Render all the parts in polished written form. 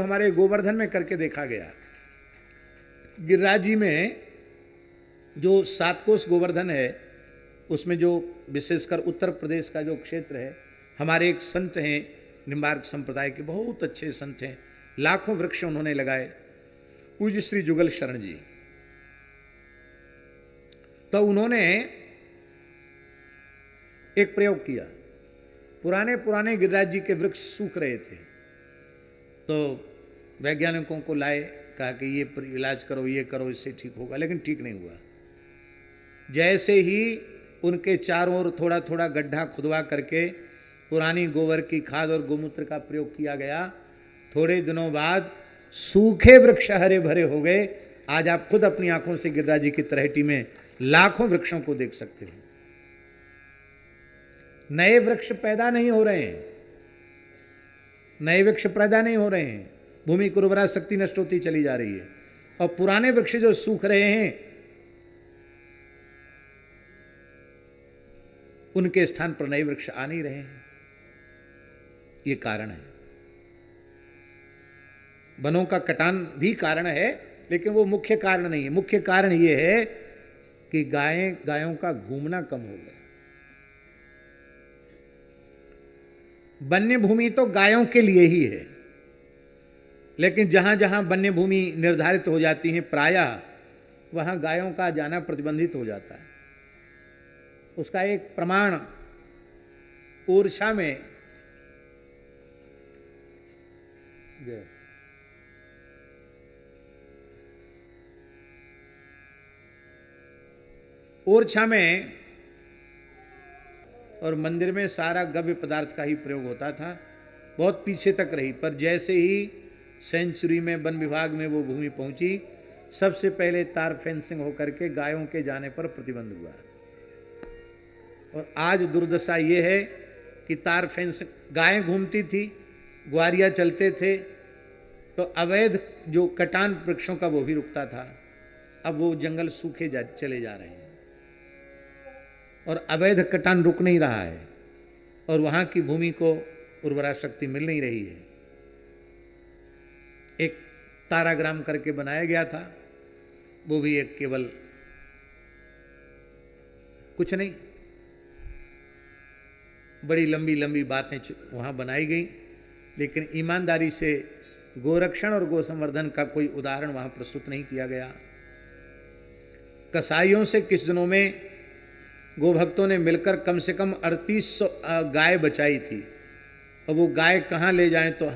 हमारे गोवर्धन में करके देखा गया। गिरिराज जी में जो 7 कोस गोवर्धन है, उसमें जो विशेषकर उत्तर प्रदेश का जो क्षेत्र है, हमारे एक संत हैं निम्बार्क संप्रदाय के, बहुत अच्छे संत हैं, लाखों वृक्ष उन्होंने लगाए, पूज्य श्री जुगल शरण जी। तो उन्होंने एक प्रयोग किया। पुराने पुराने गिरिराज जी के वृक्ष सूख रहे थे, तो वैज्ञानिकों को लाए, कहा कि ये इलाज करो, ये करो, इससे ठीक होगा, लेकिन ठीक नहीं हुआ। जैसे ही उनके चारों ओर थोड़ा थोड़ा गड्ढा खुदवा करके पुरानी गोबर की खाद और गोमूत्र का प्रयोग किया गया, थोड़े दिनों बाद सूखे वृक्ष हरे भरे हो गए। आज आप खुद अपनी आंखों से गिरिराज जी की तलहटी में लाखों वृक्षों को देख सकते हो। नए वृक्ष पैदा नहीं हो रहे हैं, नए वृक्ष पैदा नहीं हो रहे हैं, भूमि की उर्वरा शक्ति नष्ट होती चली जा रही है, और पुराने वृक्ष जो सूख रहे हैं उनके स्थान पर नए वृक्ष आ नहीं रहे हैं। ये कारण है। वनों का कटान भी कारण है, लेकिन वो मुख्य कारण नहीं है। मुख्य कारण ये है कि गायों का घूमना कम हो गया। वन्य भूमि तो गायों के लिए ही है, लेकिन जहां जहां वन्य भूमि निर्धारित हो जाती है प्रायः वहां गायों का जाना प्रतिबंधित हो जाता है। उसका एक प्रमाण ओरछा में और मंदिर में सारा गव्य पदार्थ का ही प्रयोग होता था, बहुत पीछे तक रही। पर जैसे ही सेंचुरी में वन विभाग में वो भूमि पहुंची, सबसे पहले तार फेंसिंग होकर के गायों के जाने पर प्रतिबंध हुआ। और आज दुर्दशा ये है कि तार फेंस, गायें घूमती थी, ग्वारिया चलते थे, तो अवैध जो कटान वृक्षों का वो भी रुकता था। अब वो जंगल सूखे चले जा रहे हैं और अवैध कटान रुक नहीं रहा है, और वहां की भूमि को उर्वरा शक्ति मिल नहीं रही है। एक ताराग्राम करके बनाया गया था, वो भी एक केवल कुछ नहीं, बड़ी लंबी लंबी बातें वहां बनाई गई, लेकिन ईमानदारी से गोरक्षण और गोसंवर्धन का कोई उदाहरण वहां प्रस्तुत नहीं किया गया। कसाईयों से किस दिनों में गोभक्तों ने मिलकर कम से कम 3800 गाय बचाई थी, और वो गाय कहाँ ले जाएं, तो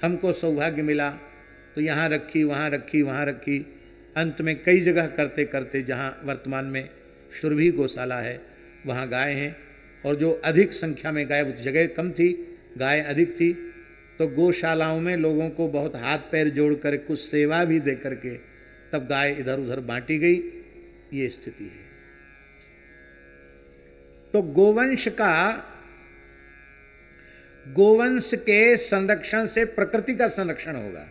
हमको सौभाग्य मिला तो यहाँ रखी, वहाँ रखी, वहाँ रखी, अंत में कई जगह करते करते जहाँ वर्तमान में सुरभि गौशाला है वहाँ गाय हैं। और जो अधिक संख्या में गाय, जगह कम थी, गाय अधिक थी, तो गौशालाओं में लोगों को बहुत हाथ पैर जोड़ कर कुछ सेवा भी दे करके तब गाय इधर उधर बांटी गई। ये स्थिति है। तो गोवंश के संरक्षण से प्रकृति का संरक्षण होगा,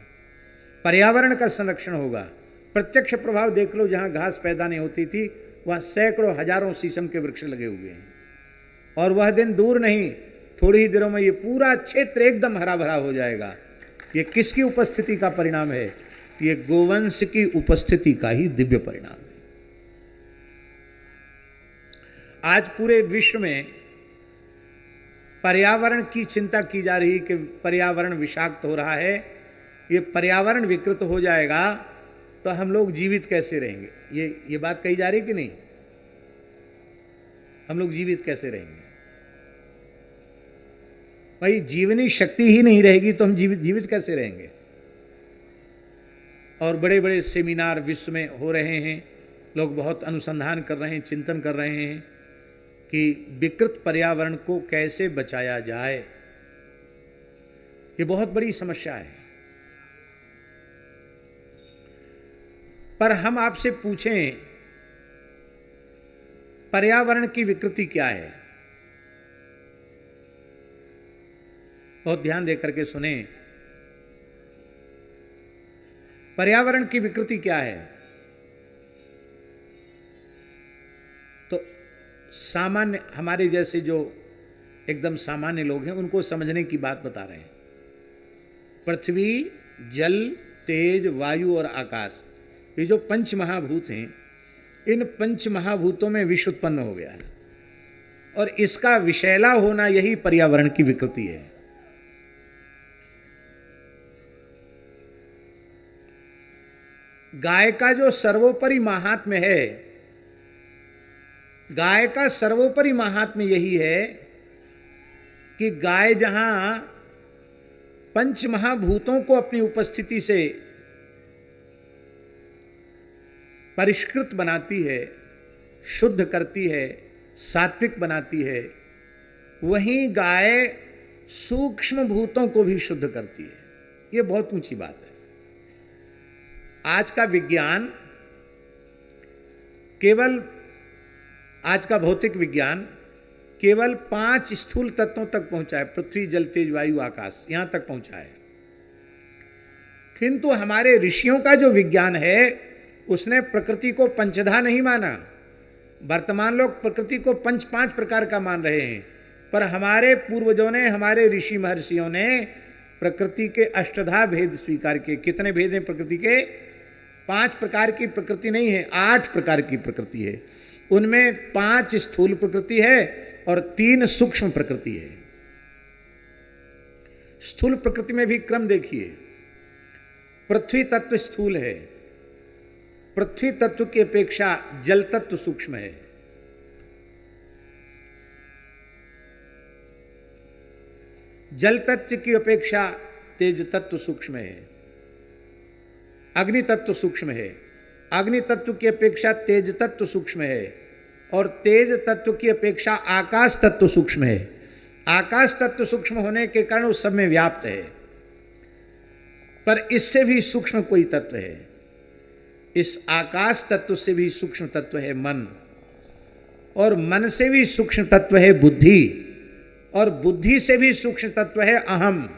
पर्यावरण का संरक्षण होगा। प्रत्यक्ष प्रभाव देख लो, जहां घास पैदा नहीं होती थी वहां सैकड़ों हजारों शीशम के वृक्ष लगे हुए हैं, और वह दिन दूर नहीं, थोड़ी ही दिनों में ये पूरा क्षेत्र एकदम हरा भरा हो जाएगा। ये किसकी उपस्थिति का परिणाम है? ये गोवंश की उपस्थिति का ही दिव्य परिणाम है। आज पूरे विश्व में पर्यावरण की चिंता की जा रही कि पर्यावरण विषाक्त हो रहा है। ये पर्यावरण विकृत हो जाएगा तो हम लोग जीवित कैसे रहेंगे? ये बात कही जा रही कि नहीं? हम लोग जीवित कैसे रहेंगे? भाई जीवनी शक्ति ही नहीं रहेगी तो हम जीवित कैसे रहेंगे? और बड़े बड़े सेमिनार विश्व में हो रहे हैं, लोग बहुत अनुसंधान कर रहे हैं, चिंतन कर रहे हैं कि विकृत पर्यावरण को कैसे बचाया जाए। ये बहुत बड़ी समस्या है। पर हम आपसे पूछें, पर्यावरण की विकृति क्या है? बहुत ध्यान देकर के सुने। पर्यावरण की विकृति क्या है? तो सामान्य, हमारे जैसे जो एकदम सामान्य लोग हैं उनको समझने की बात बता रहे हैं। पृथ्वी, जल, तेज, वायु और आकाश, ये जो पंच महाभूत हैं, इन पंच महाभूतों में विष उत्पन्न हो गया है और इसका विषैला होना यही पर्यावरण की विकृति है। गाय का जो सर्वोपरि महात्म्य है, गाय का सर्वोपरि महात्म्य यही है कि गाय जहां पंच महाभूतों को अपनी उपस्थिति से परिष्कृत बनाती है, शुद्ध करती है, सात्विक बनाती है, वहीं गाय सूक्ष्म भूतों को भी शुद्ध करती है। ये बहुत ऊंची बात है। आज का विज्ञान केवल, आज का भौतिक विज्ञान केवल 5 स्थूल तत्वों तक पहुंचा है, पृथ्वी, जल, तेज, वायु, आकाश, यहां तक पहुंचा है। किंतु हमारे ऋषियों का जो विज्ञान है उसने प्रकृति को पंचधा नहीं माना। वर्तमान लोग प्रकृति को 5 प्रकार का मान रहे हैं, पर हमारे पूर्वजों ने, हमारे ऋषि महर्षियों ने प्रकृति के अष्टधा भेद स्वीकार किए। कितने भेद हैं प्रकृति के? 5 प्रकार की प्रकृति नहीं है, 8 प्रकार की प्रकृति है। उनमें 5 स्थूल प्रकृति है और 3 सूक्ष्म प्रकृति है। स्थूल प्रकृति में भी क्रम देखिए, पृथ्वी तत्व स्थूल है, पृथ्वी तत्व की अपेक्षा जल तत्व सूक्ष्म है, जल तत्व की अपेक्षा तेज तत्व सूक्ष्म है, अग्नि तत्व सूक्ष्म है, अग्नि तत्व की अपेक्षा तेज तत्व सूक्ष्म है और तेज तत्व की अपेक्षा आकाश तत्व सूक्ष्म है। आकाश तत्व सूक्ष्म होने के कारण उस सब में व्याप्त है, पर इससे भी सूक्ष्म कोई तत्व है। इस आकाश तत्व से भी सूक्ष्म तत्व है मन, और मन से भी सूक्ष्म तत्व है बुद्धि, और बुद्धि से भी सूक्ष्म तत्व है अहम।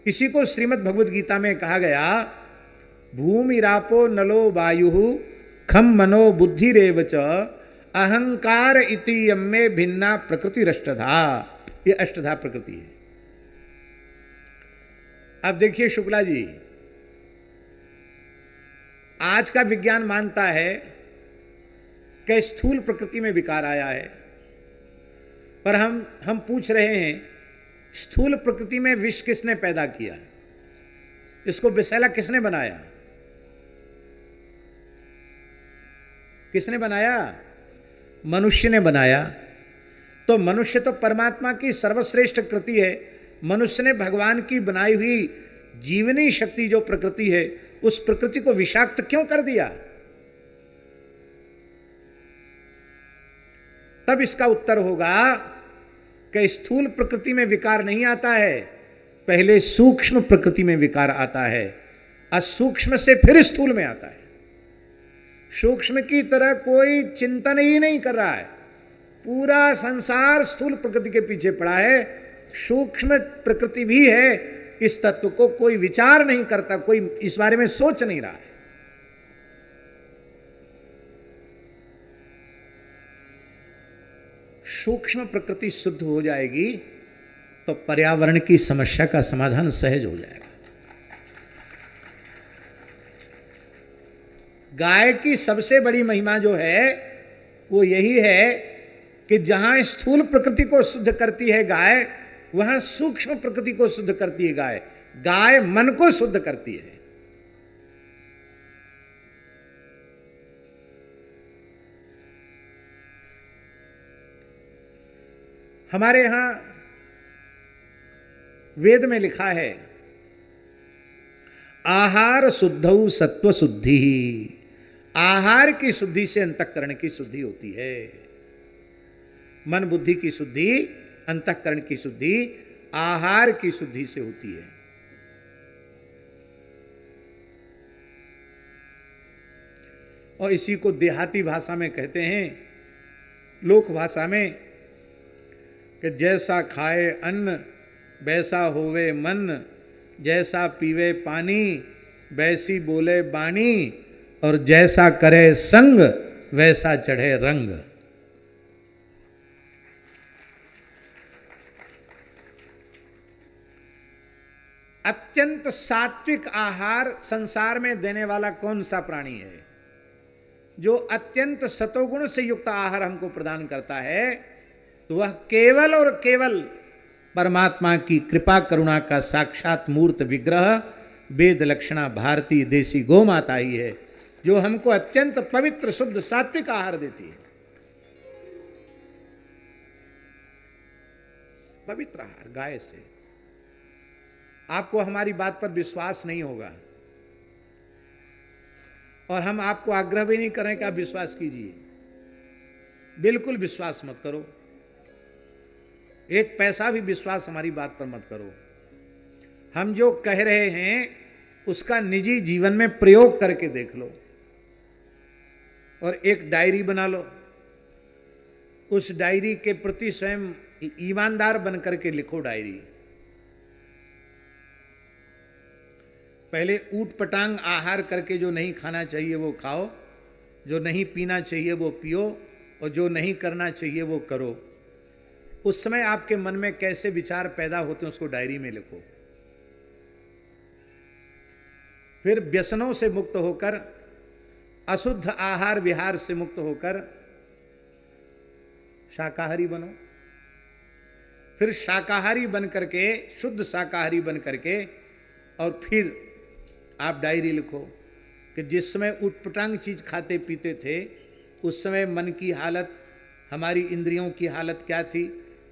इसी को श्रीमद् भगवद गीता में कहा गया, भूमि रापो नलो वायु खम मनो बुद्धि रेवच अहंकार इति यम्मे भिन्ना प्रकृति अष्टधा। ये अष्टधा प्रकृति है। अब देखिए शुक्ला जी, आज का विज्ञान मानता है कि स्थूल प्रकृति में विकार आया है, पर हम पूछ रहे हैं स्थूल प्रकृति में विष किसने पैदा किया? इसको विषैला किसने बनाया? किसने बनाया? मनुष्य ने बनाया। तो मनुष्य तो परमात्मा की सर्वश्रेष्ठ कृति है। मनुष्य ने भगवान की बनाई हुई जीवनी शक्ति जो प्रकृति है, उस प्रकृति को विषाक्त क्यों कर दिया? तब इसका उत्तर होगा कि स्थूल प्रकृति में विकार नहीं आता है, पहले सूक्ष्म प्रकृति में विकार आता है, और सूक्ष्म से फिर स्थूल में आता है। सूक्ष्म की तरह कोई चिंतन ही नहीं कर रहा है, पूरा संसार स्थूल प्रकृति के पीछे पड़ा है। सूक्ष्म प्रकृति भी है, इस तत्व को कोई विचार नहीं करता, कोई इस बारे में सोच नहीं रहा है। सूक्ष्म प्रकृति शुद्ध हो जाएगी तो पर्यावरण की समस्या का समाधान सहज हो जाएगा। गाय की सबसे बड़ी महिमा जो है वो यही है कि जहां स्थूल प्रकृति को शुद्ध करती है गाय, वहां सूक्ष्म प्रकृति को शुद्ध करती है गाय। गाय मन को शुद्ध करती है। हमारे यहां वेद में लिखा है, आहार शुद्धौ सत्व शुद्धि। आहार की शुद्धि से अंतःकरण की शुद्धि होती है। मन बुद्धि की शुद्धि, अंतःकरण की शुद्धि आहार की शुद्धि से होती है। और इसी को देहाती भाषा में कहते हैं, लोक भाषा में, कि जैसा खाए अन्न वैसा होवे मन, जैसा पीवे पानी वैसी बोले बाणी, और जैसा करे संग वैसा चढ़े रंग। अत्यंत सात्विक आहार संसार में देने वाला कौन सा प्राणी है? जो अत्यंत सतोगुण से युक्त आहार हमको प्रदान करता है, तो वह केवल और केवल परमात्मा की कृपा करुणा का साक्षात मूर्त विग्रह वेद लक्षणा भारतीय देसी गौ माता ही है, जो हमको अत्यंत पवित्र शुद्ध सात्विक आहार देती है। पवित्र आहार गाय से। आपको हमारी बात पर विश्वास नहीं होगा और हम आपको आग्रह भी नहीं करें कि आप विश्वास कीजिए। बिल्कुल विश्वास मत करो, एक पैसा भी विश्वास हमारी बात पर मत करो। हम जो कह रहे हैं उसका निजी जीवन में प्रयोग करके देख लो और एक डायरी बना लो। उस डायरी के प्रति स्वयं ईमानदार बनकर के लिखो डायरी। पहले ऊट पटांग आहार करके जो नहीं खाना चाहिए वो खाओ, जो नहीं पीना चाहिए वो पियो, और जो नहीं करना चाहिए वो करो। उस समय आपके मन में कैसे विचार पैदा होते हैं उसको डायरी में लिखो। फिर व्यसनों से मुक्त होकर, अशुद्ध आहार विहार से मुक्त होकर शाकाहारी बनो। फिर शाकाहारी बन करके, शुद्ध शाकाहारी बन करके, और फिर आप डायरी लिखो कि जिस समय उटपटांग चीज खाते पीते थे उस समय मन की हालत, हमारी इंद्रियों की हालत क्या थी,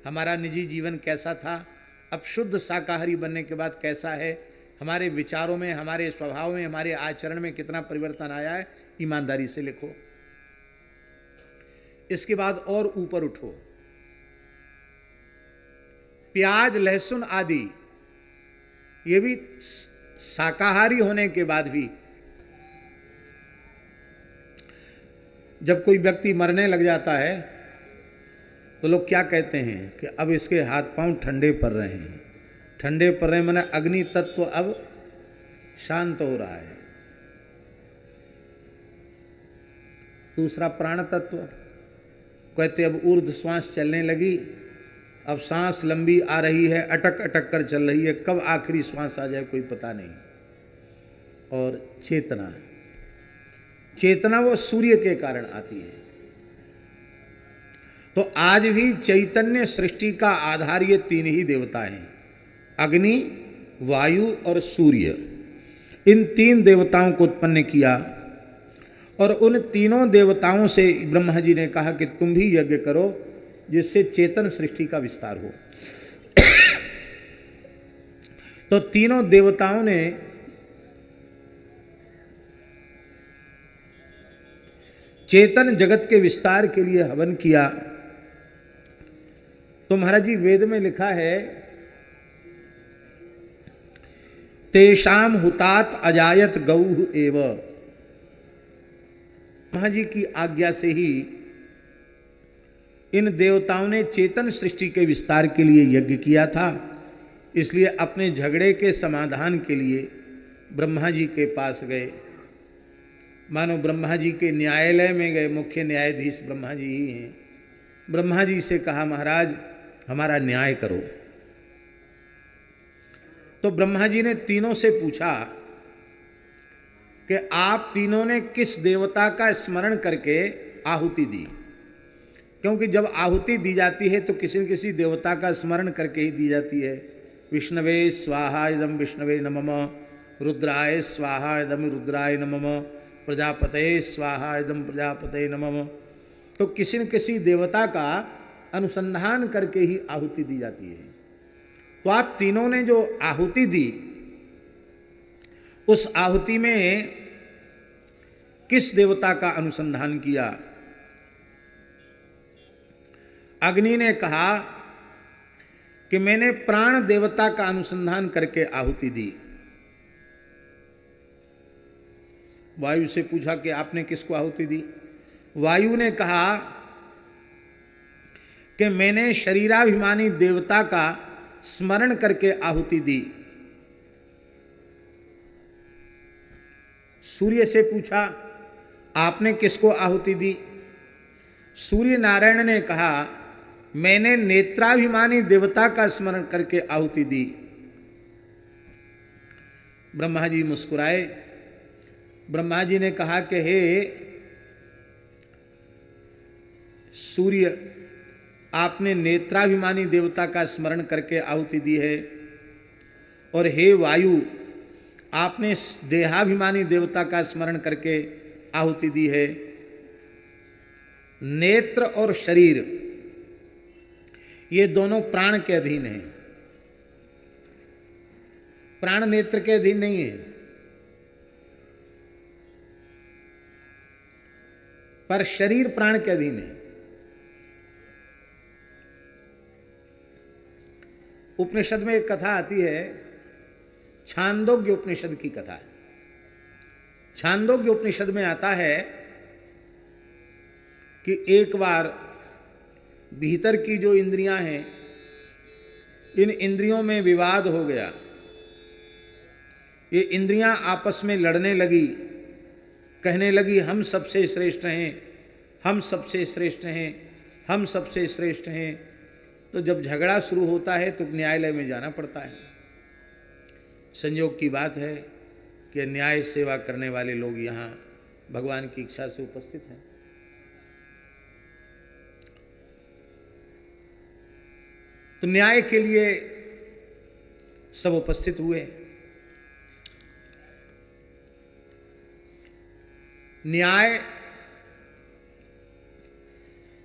हमारा निजी जीवन कैसा था, अब शुद्ध शाकाहारी बनने के बाद कैसा है, हमारे विचारों में, हमारे स्वभाव में, हमारे आचरण में कितना परिवर्तन आया है, ईमानदारी से लिखो। इसके बाद और ऊपर उठो। प्याज लहसुन आदि ये भी शाकाहारी होने के बाद भी, जब कोई व्यक्ति मरने लग जाता है तो लोग क्या कहते हैं कि अब इसके हाथ पांव ठंडे पड़ रहे हैं। ठंडे पड़ रहे हैं माने अग्नि तत्व अब शांत हो रहा है। दूसरा प्राण तत्व कहते अब ऊर्ध्व श्वास चलने लगी, अब सांस लंबी आ रही है, अटक अटक कर चल रही है, कब आखिरी श्वास आ जाए कोई पता नहीं। और चेतना, चेतना वो सूर्य के कारण आती है। तो आज भी चैतन्य सृष्टि का आधार ये तीन ही देवता हैं, अग्नि, वायु और सूर्य। इन तीन देवताओं को उत्पन्न किया और उन तीनों देवताओं से ब्रह्मा जी ने कहा कि तुम भी यज्ञ करो जिससे चेतन सृष्टि का विस्तार हो। तो तीनों देवताओं ने चेतन जगत के विस्तार के लिए हवन किया। तो महाराज जी वेद में लिखा है, तेषाम हुतात अजायत गौः एव। ब्रह्मा जी की आज्ञा से ही इन देवताओं ने चेतन सृष्टि के विस्तार के लिए यज्ञ किया था। इसलिए अपने झगड़े के समाधान के लिए ब्रह्मा जी के पास गए, मानो ब्रह्मा जी के न्यायालय में गए। मुख्य न्यायाधीश ब्रह्मा जी ही हैं। ब्रह्मा जी से कहा महाराज हमारा न्याय करो। तो ब्रह्मा जी ने तीनों से पूछा कि आप तीनों ने किस देवता का स्मरण करके आहुति दी। क्योंकि जब आहुति दी जाती है तो किसी न किसी देवता का स्मरण करके ही दी जाती है। विष्णवे स्वाहा इदम विष्णवे नमः, रुद्राय स्वाहा इदम रुद्राय नमः, प्रजापते स्वाहा इदम प्रजापते नमः। तो किसी न किसी देवता का अनुसंधान करके ही आहुति दी जाती है। तो आप तीनों ने जो आहुति दी, उस आहुति में किस देवता का अनुसंधान किया? अग्नि ने कहा कि मैंने प्राण देवता का अनुसंधान करके आहुति दी। वायु से पूछा कि आपने किसको आहुति दी? वायु ने कहा कि मैंने शरीराभिमानी देवता का स्मरण करके आहुति दी। सूर्य से पूछा आपने किसको आहुति दी? सूर्य नारायण ने कहा मैंने नेत्राभिमानी देवता का स्मरण करके आहुति दी। ब्रह्मा जी मुस्कुराए। ब्रह्मा जी ने कहा कि हे सूर्य, आपने नेत्राभिमानी देवता का स्मरण करके आहुति दी है, और हे वायु, आपने देहाभिमानी देवता का स्मरण करके आहुति दी है। नेत्र और शरीर ये दोनों प्राण के अधीन हैं, प्राण नेत्र के अधीन नहीं है। पर शरीर प्राण के अधीन है। उपनिषद में एक कथा आती है, छांदोग्य उपनिषद की कथा। छांदोग्य उपनिषद में आता है कि एक बार भीतर की जो इंद्रियां हैं, इन इंद्रियों में विवाद हो गया। ये इंद्रियां आपस में लड़ने लगी, कहने लगी हम सबसे श्रेष्ठ हैं, हम सबसे श्रेष्ठ हैं, हम सबसे श्रेष्ठ हैं। तो जब झगड़ा शुरू होता है तो न्यायालय में जाना पड़ता है। संयोग की बात है कि न्याय सेवा करने वाले लोग यहाँ भगवान की इच्छा से उपस्थित हैं। तो न्याय के लिए सब उपस्थित हुए। न्याय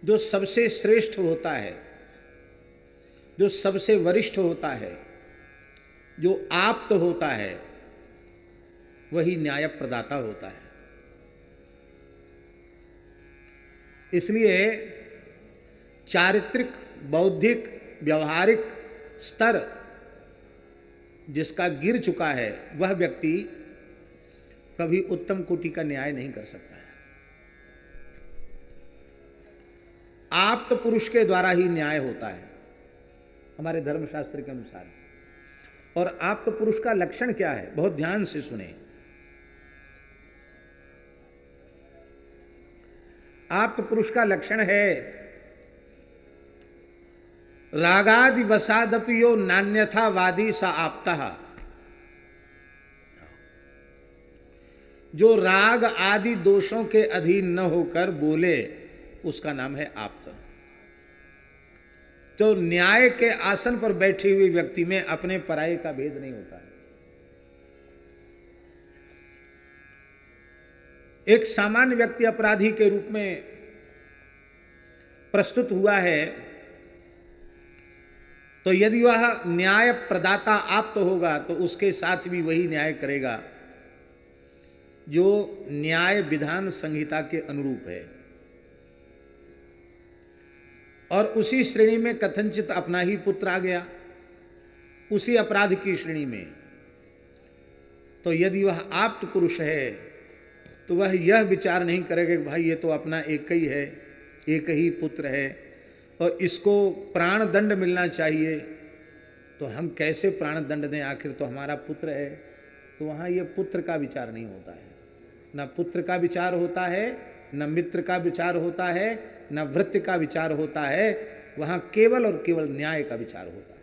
जो सबसे श्रेष्ठ होता है, जो सबसे वरिष्ठ होता है, जो आप्त होता है, वही न्याय प्रदाता होता है। इसलिए चारित्रिक, बौद्धिक, व्यवहारिक स्तर जिसका गिर चुका है, वह व्यक्ति कभी उत्तम कोटि का न्याय नहीं कर सकता है। आप्त पुरुष के द्वारा ही न्याय होता है हमारे धर्मशास्त्र के अनुसार। और आप्त पुरुष का लक्षण क्या है, बहुत ध्यान से सुने। आप्त पुरुष का लक्षण है रागादि वसादपि यो नान्यथा वादी सा आप्तः। जो राग आदि दोषों के अधीन न होकर बोले, उसका नाम है आप्त। तो न्याय के आसन पर बैठे हुए व्यक्ति में अपने पराये का भेद नहीं होता है। एक सामान्य व्यक्ति अपराधी के रूप में प्रस्तुत हुआ है, तो यदि वह न्याय प्रदाता आप्त होगा तो उसके साथ भी वही न्याय करेगा जो न्याय विधान संहिता के अनुरूप है। और उसी श्रेणी में कथनचित अपना ही पुत्र आ गया, उसी अपराध की श्रेणी में, तो यदि वह आप्त पुरुष है तो वह यह विचार नहीं करेगा कि भाई ये तो अपना एक ही है, एक ही पुत्र है और इसको प्राण दंड मिलना चाहिए, तो हम कैसे प्राण दंड दें, आखिर तो हमारा पुत्र है। तो वहाँ ये पुत्र का विचार नहीं होता है, न पुत्र का विचार होता है, न मित्र का विचार होता है, न वृत्ति का विचार होता है। वहाँ केवल और केवल न्याय का विचार होता है।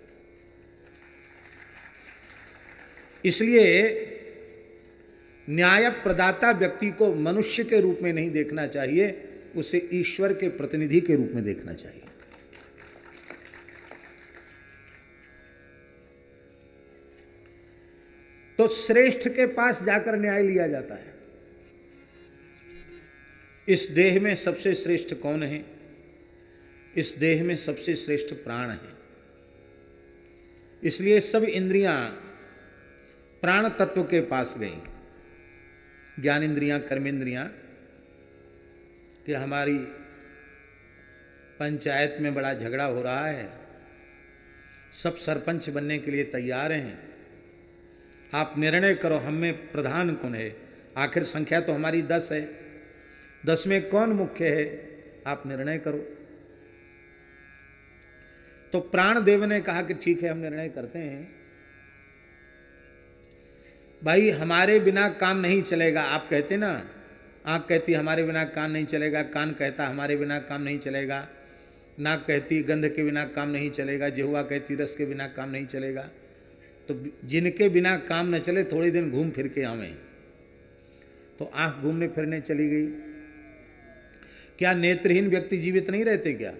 इसलिए न्याय प्रदाता व्यक्ति को मनुष्य के रूप में नहीं देखना चाहिए, उसे ईश्वर के प्रतिनिधि के रूप में देखना चाहिए। तो श्रेष्ठ के पास जाकर न्याय लिया जाता है। इस देह में सबसे श्रेष्ठ कौन है? इस देह में सबसे श्रेष्ठ प्राण है। इसलिए सब इंद्रियां प्राण तत्व के पास गई, ज्ञान इंद्रियां, कर्मेंद्रियां, कि हमारी पंचायत में बड़ा झगड़ा हो रहा है, सब सरपंच बनने के लिए तैयार हैं, आप निर्णय करो हम में प्रधान कौन है। आखिर संख्या तो हमारी 10 है, 10 में कौन मुख्य है, आप निर्णय करो। तो प्राणदेव ने कहा कि ठीक है, हम निर्णय करते हैं। भाई हमारे बिना काम नहीं चलेगा। आप कहते ना, आँख कहती हमारे बिना काम नहीं चलेगा, कान कहता हमारे बिना काम नहीं चलेगा, नाक कहती गंध के बिना काम नहीं चलेगा, जिह्वा कहती रस के बिना काम नहीं चलेगा। तो जिनके बिना काम न चले थोड़े दिन घूम फिर के आवें। तो आंख घूमने फिरने चली गई। क्या नेत्रहीन व्यक्ति जीवित नहीं रहते क्या?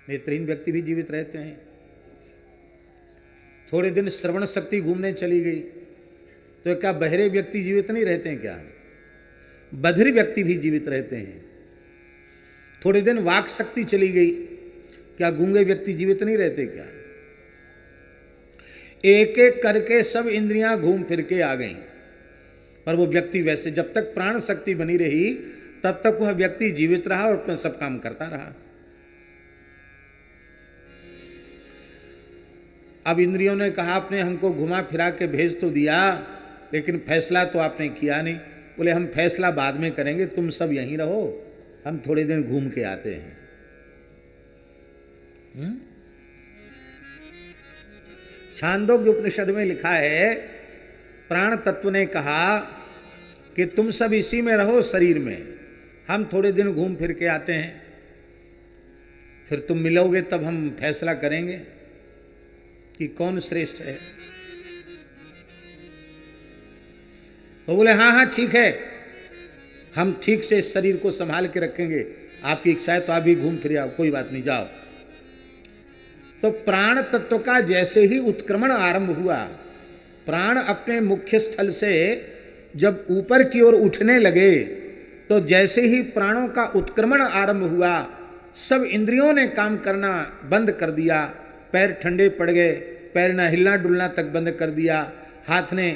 नेत्रहीन व्यक्ति भी जीवित रहते हैं। थोड़े दिन श्रवण शक्ति घूमने चली गई, तो क्या बहरे व्यक्ति जीवित नहीं रहते हैं क्या? बधिर व्यक्ति भी जीवित रहते हैं। थोड़े दिन वाक शक्ति चली गई, क्या गूंगे व्यक्ति जीवित नहीं रहते क्या? एक एक करके सब इंद्रियां घूम फिर के आ गईं, पर वो व्यक्ति वैसे, जब तक प्राण शक्ति बनी रही तब तक वह व्यक्ति जीवित रहा और अपना सब काम करता रहा। अब इंद्रियों ने कहा आपने हमको घुमा फिरा के भेज तो दिया, लेकिन फैसला तो आपने किया नहीं। बोले हम फैसला बाद में करेंगे, तुम सब यहीं रहो, हम थोड़े दिन घूम के आते हैं। छांदोग्य उपनिषद में लिखा है, प्राण तत्व ने कहा कि तुम सब इसी में रहो शरीर में, हम थोड़े दिन घूम फिर के आते हैं, फिर तुम मिलोगे तब हम फैसला करेंगे कि कौन श्रेष्ठ है। तो बोले हाँ हाँ ठीक है, हम ठीक से शरीर को संभाल के रखेंगे, आपकी इच्छा है तो आप भी घूम फिर आओ, कोई बात नहीं, जाओ। तो प्राण तत्व का जैसे ही उत्क्रमण आरंभ हुआ, प्राण अपने मुख्य स्थल से जब ऊपर की ओर उठने लगे, तो जैसे ही प्राणों का उत्क्रमण आरंभ हुआ, सब इंद्रियों ने काम करना बंद कर दिया। पैर ठंडे पड़ गए, पैर न हिलना डुलना तक बंद कर दिया, हाथ ने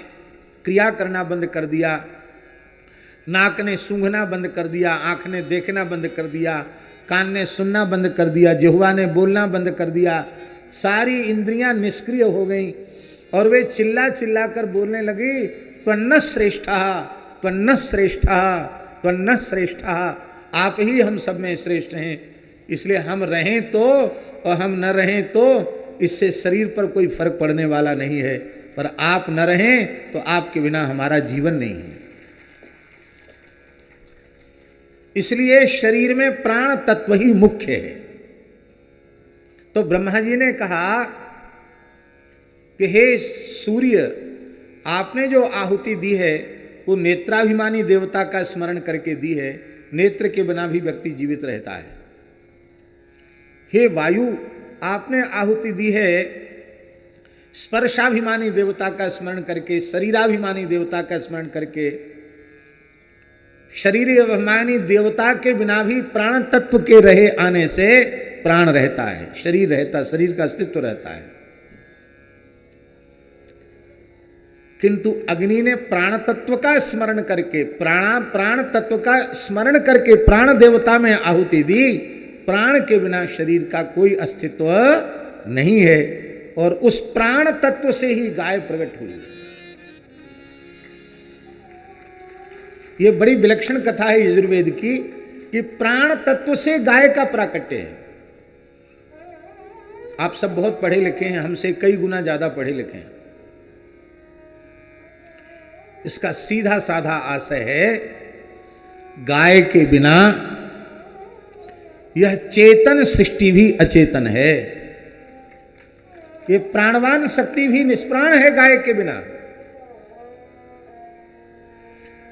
क्रिया करना बंद कर दिया, नाक ने सूंघना बंद कर दिया, आंख ने देखना बंद कर दिया, कान ने सुनना बंद कर दिया, जिह्वा ने बोलना बंद कर दिया। सारी इंद्रियां निष्क्रिय हो गईं और वे चिल्ला चिल्ला कर बोलने लगी, त्वन्न श्रेष्ठः त्वन्न श्रेष्ठः त्वन्न श्रेष्ठः, आप ही हम सब में श्रेष्ठ हैं। इसलिए हम रहें तो और हम न रहें तो इससे शरीर पर कोई फर्क पड़ने वाला नहीं है, पर आप न रहें तो आपके बिना हमारा जीवन नहीं है। इसलिए शरीर में प्राण तत्व ही मुख्य है। तो ब्रह्मा जी ने कहा कि हे सूर्य, आपने जो आहुति दी है वो नेत्राभिमानी देवता का स्मरण करके दी है, नेत्र के बिना भी व्यक्ति जीवित रहता है। हे वायु, आपने आहुति दी है स्पर्शाभिमानी देवता का स्मरण करके, शरीराभिमानी देवता का स्मरण करके। शरीराभिमानी देवता के बिना भी प्राण तत्व के रहे आने से प्राण रहता है, शरीर रहता, शरीर का अस्तित्व रहता है। किंतु अग्नि ने प्राण तत्व का स्मरण करके, प्राण तत्व का स्मरण करके प्राण देवता में आहुति दी। प्राण के बिना शरीर का कोई अस्तित्व नहीं है, और उस प्राण तत्व से ही गाय प्रकट हुई। ये बड़ी विलक्षण कथा है यजुर्वेद की, कि प्राण तत्व से गाय का प्राकट्य है। आप सब बहुत पढ़े लिखे हैं, हमसे कई गुना ज्यादा पढ़े लिखे हैं। इसका सीधा साधा आशय है, गाय के बिना यह चेतन सृष्टि भी अचेतन है, ये प्राणवान शक्ति भी निष्प्राण है गाय के बिना।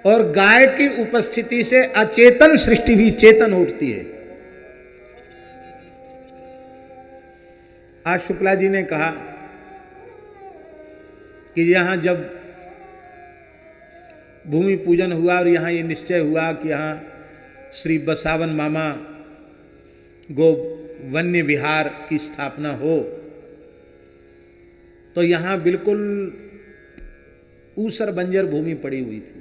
और गाय की उपस्थिति से अचेतन सृष्टि भी चेतन उठती है। आज शुक्ला जी ने कहा कि यहां जब भूमि पूजन हुआ और यहां ये निश्चय हुआ कि यहां श्री बसावन मामा गो वन्य विहार की स्थापना हो, तो यहां बिल्कुल ऊसर बंजर भूमि पड़ी हुई थी।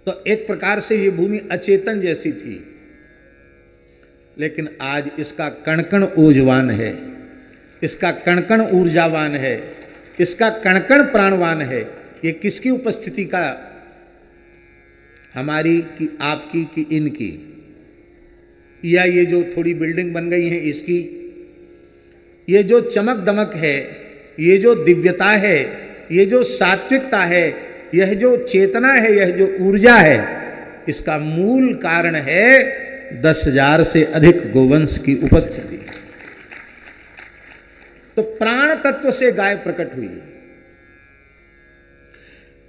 तो एक प्रकार से ये भूमि अचेतन जैसी थी, लेकिन आज इसका कणकण ऊर्जवान है, इसका कणकण ऊर्जावान है, इसका कणकण प्राणवान है। ये किसकी उपस्थिति का? हमारी कि आपकी कि इनकी? या ये जो थोड़ी बिल्डिंग बन गई है इसकी? ये जो चमक दमक है, ये जो दिव्यता है, ये जो सात्विकता है, यह जो चेतना है, यह जो ऊर्जा है, इसका मूल कारण है 10,000 से अधिक गोवंश की उपस्थिति। तो प्राण तत्व से गाय प्रकट हुई।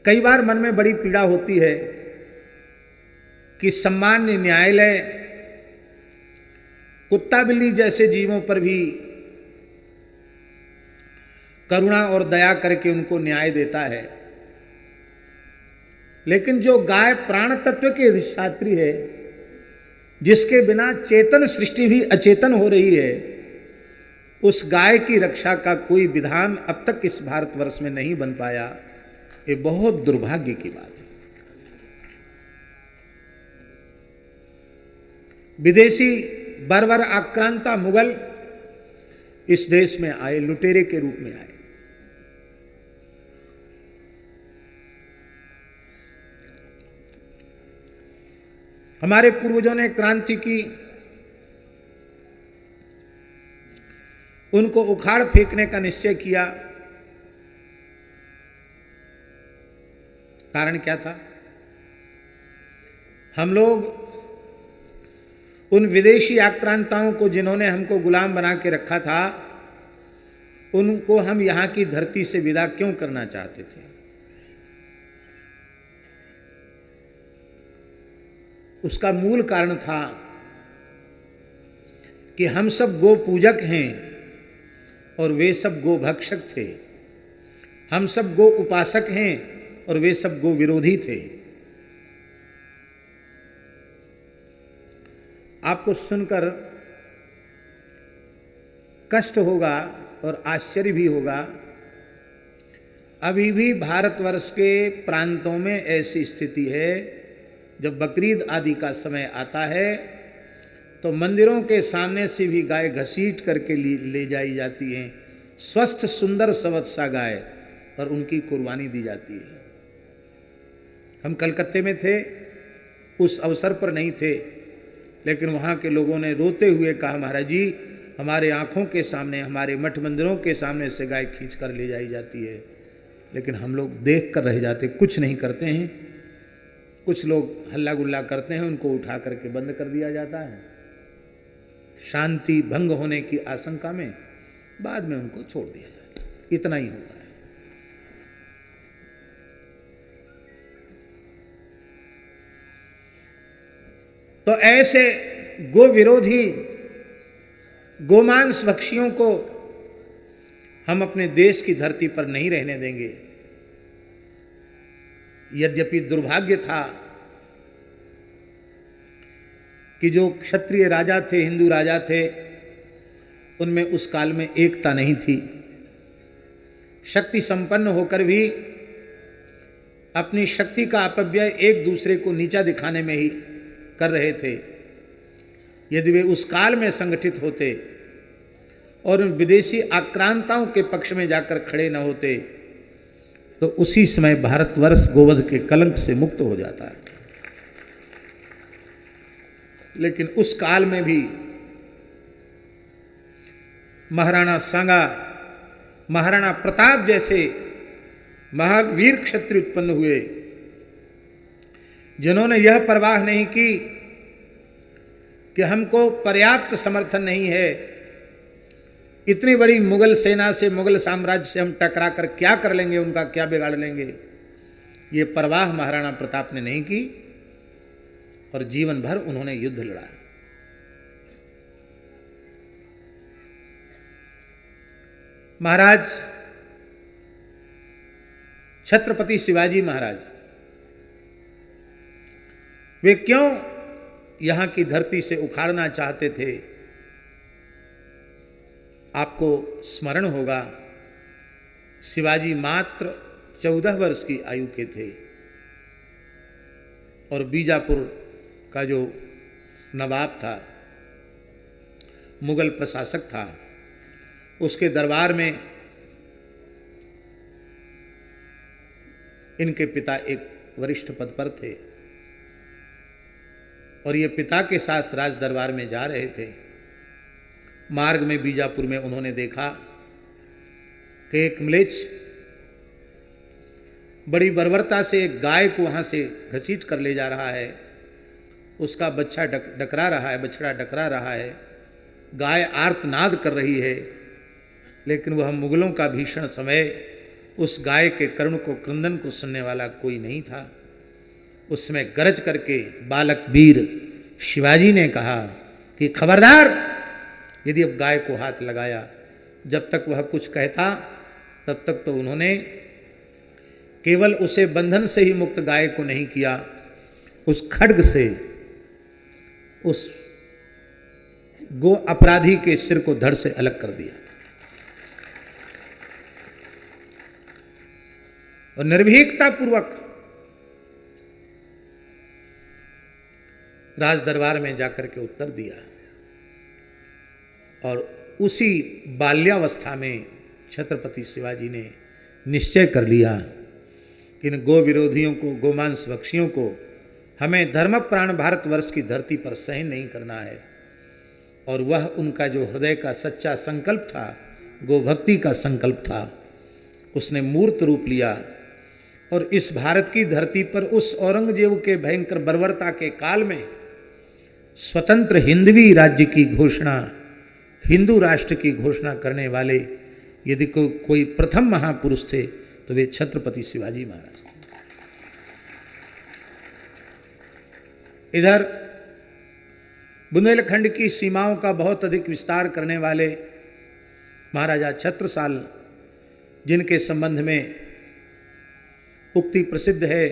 कई बार मन में बड़ी पीड़ा होती है कि सामान्य न्यायालय कुत्ता बिल्ली जैसे जीवों पर भी करुणा और दया करके उनको न्याय देता है, लेकिन जो गाय प्राण तत्व की अधिष्ठात्री है, जिसके बिना चेतन सृष्टि भी अचेतन हो रही है, उस गाय की रक्षा का कोई विधान अब तक इस भारतवर्ष में नहीं बन पाया। ये बहुत दुर्भाग्य की बात है। विदेशी बर्बर आक्रांता मुगल इस देश में आए, लुटेरे के रूप में आए। हमारे पूर्वजों ने क्रांति की, उनको उखाड़ फेंकने का निश्चय किया। कारण क्या था? हम लोग उन विदेशी आक्रांताओं को, जिन्होंने हमको गुलाम बना के रखा था, उनको हम यहां की धरती से विदा क्यों करना चाहते थे? उसका मूल कारण था कि हम सब गो पूजक हैं और वे सब गो भक्षक थे। हम सब गो उपासक हैं और वे सब गो विरोधी थे। आपको सुनकर कष्ट होगा और आश्चर्य भी होगा। अभी भी भारतवर्ष के प्रांतों में ऐसी स्थिति है, जब बकरीद आदि का समय आता है तो मंदिरों के सामने से भी गाय घसीट करके ले जाई जाती हैं, स्वस्थ सुंदर सवत्सा गाय, और उनकी कुर्बानी दी जाती है। हम कलकत्ते में थे, उस अवसर पर नहीं थे, लेकिन वहाँ के लोगों ने रोते हुए कहा, महाराज जी, हमारे आँखों के सामने, हमारे मठ मंदिरों के सामने से गाय खींच कर ले जाई जाती है, लेकिन हम लोग देख कर रह जाते, कुछ नहीं करते हैं। कुछ लोग हल्ला गुल्ला करते हैं, उनको उठा करके बंद कर दिया जाता है। शांति भंग होने की आशंका में बाद में उनको छोड़ दिया जाता है। इतना ही होता है। तो ऐसे गो विरोधी, गोमांस भक्षियों को हम अपने देश की धरती पर नहीं रहने देंगे। यद्यपि दुर्भाग्य था कि जो क्षत्रिय राजा थे, हिंदू राजा थे, उनमें उस काल में एकता नहीं थी। शक्ति संपन्न होकर भी अपनी शक्ति का अपव्यय एक दूसरे को नीचा दिखाने में ही कर रहे थे। यदि वे उस काल में संगठित होते और उन विदेशी आक्रांताओं के पक्ष में जाकर खड़े न होते, तो उसी समय भारतवर्ष गोवध के कलंक से मुक्त हो जाता है। लेकिन उस काल में भी महाराणा सांगा, महाराणा प्रताप जैसे महावीर क्षत्रिय उत्पन्न हुए, जिन्होंने यह परवाह नहीं की कि हमको पर्याप्त समर्थन नहीं है, इतनी बड़ी मुगल सेना से, मुगल साम्राज्य से हम टकरा कर क्या कर लेंगे, उनका क्या बिगाड़ लेंगे, ये परवाह महाराणा प्रताप ने नहीं की और जीवन भर उन्होंने युद्ध लड़ा। महाराज छत्रपति शिवाजी महाराज, वे क्यों यहां की धरती से उखाड़ना चाहते थे? आपको स्मरण होगा, शिवाजी मात्र 14 वर्ष की आयु के थे और बीजापुर का जो नवाब था, मुगल प्रशासक था, उसके दरबार में इनके पिता एक वरिष्ठ पद पर थे और ये पिता के साथ राज दरबार में जा रहे थे। मार्ग में बीजापुर में उन्होंने देखा कि एक म्लेच्छ बड़ी बर्बरता से एक गाय को वहां से घसीट कर ले जा रहा है। उसका बच्चा डकरा रहा है, बछड़ा डकरा रहा है, गाय आर्तनाद कर रही है लेकिन वह मुगलों का भीषण समय, उस गाय के करुण को क्रंदन को सुनने वाला कोई नहीं था। उस समय गरज करके बालक वीर शिवाजी ने कहा कि खबरदार, यदि अब गाय को हाथ लगाया। जब तक वह कुछ कहता तब तक तो उन्होंने केवल उसे बंधन से ही मुक्त गाय को नहीं किया, उस खड्ग से उस गो अपराधी के सिर को धड़ से अलग कर दिया और निर्भीकता पूर्वक राज दरबार में जाकर के उत्तर दिया। और उसी बाल्यावस्था में छत्रपति शिवाजी ने निश्चय कर लिया कि इन गो विरोधियों को, गोमांस भक्षियों को हमें धर्म प्राण भारतवर्ष की धरती पर सहन नहीं करना है। और वह उनका जो हृदय का सच्चा संकल्प था, गोभक्ति का संकल्प था, उसने मूर्त रूप लिया। और इस भारत की धरती पर उस औरंगजेब के भयंकर बर्बरता के काल में स्वतंत्र हिंदवी राज्य की घोषणा, हिंदू राष्ट्र की घोषणा करने वाले यदि कोई प्रथम महापुरुष थे तो वे छत्रपति शिवाजी महाराज थे। इधर बुंदेलखंड की सीमाओं का बहुत अधिक विस्तार करने वाले महाराजा छत्रसाल, जिनके संबंध में उक्ति प्रसिद्ध है,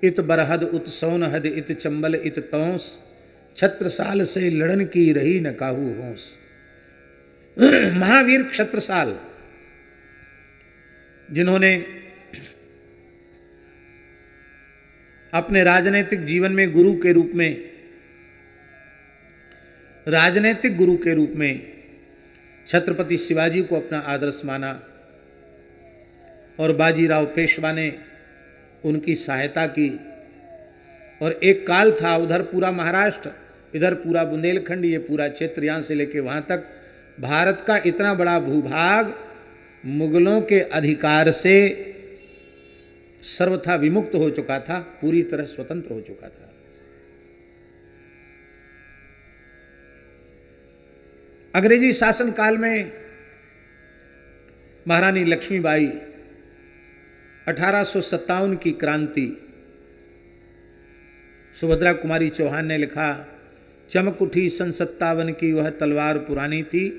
इत बरहद उत सौनहद इत चंबल इत तौस, छत्रसाल से लड़न की रही न काहू होश। महावीर छत्रसाल, जिन्होंने अपने राजनीतिक जीवन में गुरु के रूप में, राजनीतिक गुरु के रूप में छत्रपति शिवाजी को अपना आदर्श माना और बाजीराव पेशवा ने उनकी सहायता की। और एक काल था, उधर पूरा महाराष्ट्र, इधर पूरा बुंदेलखंड, ये पूरा क्षेत्र यहाँ से लेके वहाँ तक भारत का इतना बड़ा भूभाग मुगलों के अधिकार से सर्वथा विमुक्त हो चुका था, पूरी तरह स्वतंत्र हो चुका था। अंग्रेजी शासन काल में महारानी लक्ष्मीबाई 1857 की क्रांति, सुभद्रा कुमारी चौहान ने लिखा, चमक उठी सन 57 की वह तलवार पुरानी थी,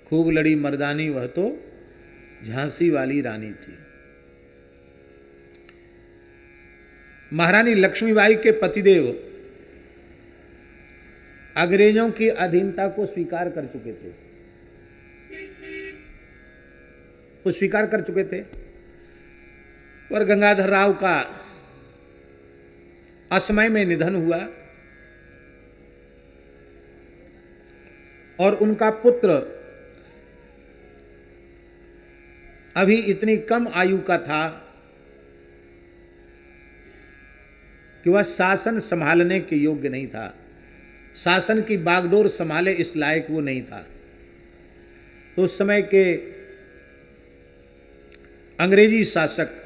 खूब लड़ी मर्दानी वह तो झांसी वाली रानी थी। महारानी लक्ष्मीबाई के पतिदेव अंग्रेजों की अधीनता को स्वीकार कर चुके थे, वो स्वीकार कर चुके थे। पर गंगाधर राव का असमय में निधन हुआ और उनका पुत्र अभी इतनी कम आयु का था कि वह शासन संभालने के योग्य नहीं था, शासन की बागडोर संभाले इस लायक वो नहीं था। तो उस समय के अंग्रेजी शासक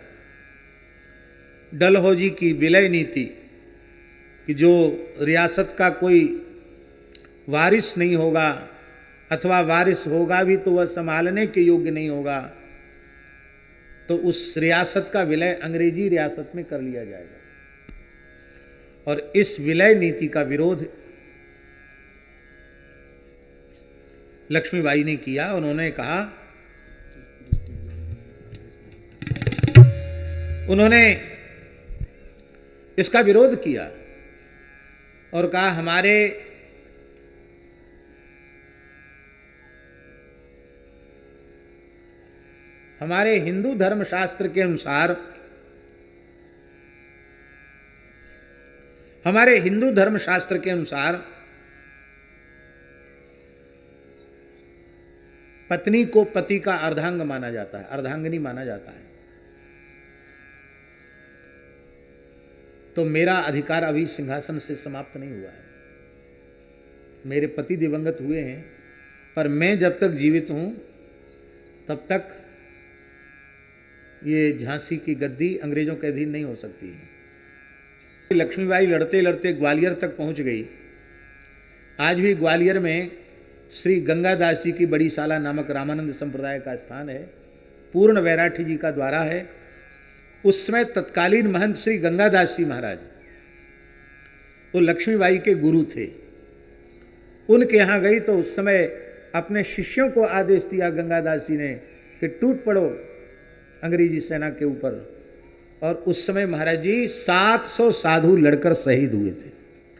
डलहौजी की विलय नीति कि जो रियासत का कोई वारिस नहीं होगा अथवा वारिस होगा भी तो वह संभालने के योग्य नहीं होगा, तो उस रियासत का विलय अंग्रेजी रियासत में कर लिया जाएगा। और इस विलय नीति का विरोध लक्ष्मीबाई ने किया। उन्होंने कहा, उन्होंने इसका विरोध किया और कहा, हमारे हिंदू धर्मशास्त्र के अनुसार, हमारे हिंदू धर्मशास्त्र के अनुसार पत्नी को पति का अर्धांग माना जाता है, अर्धांगिनी माना जाता है। तो मेरा अधिकार अभी सिंहासन से समाप्त नहीं हुआ है। मेरे पति दिवंगत हुए हैं, पर मैं जब तक जीवित हूं तब तक ये झांसी की गद्दी अंग्रेजों के अधीन नहीं हो सकती है। लक्ष्मीबाई लड़ते लड़ते ग्वालियर तक पहुंच गई। आज भी ग्वालियर में श्री गंगादास जी की बड़ी शाला नामक रामानंद संप्रदाय का स्थान है, पूर्ण वैराठी जी का द्वारा है। उस समय तत्कालीन महंत श्री गंगादास जी महाराज वो लक्ष्मीबाई के गुरु थे। उनके यहाँ गई तो उस समय अपने शिष्यों को आदेश दिया गंगादास जी ने कि टूट पड़ो अंग्रेजी सेना के ऊपर। और उस समय महाराज जी 700 साधु लड़कर शहीद हुए थे।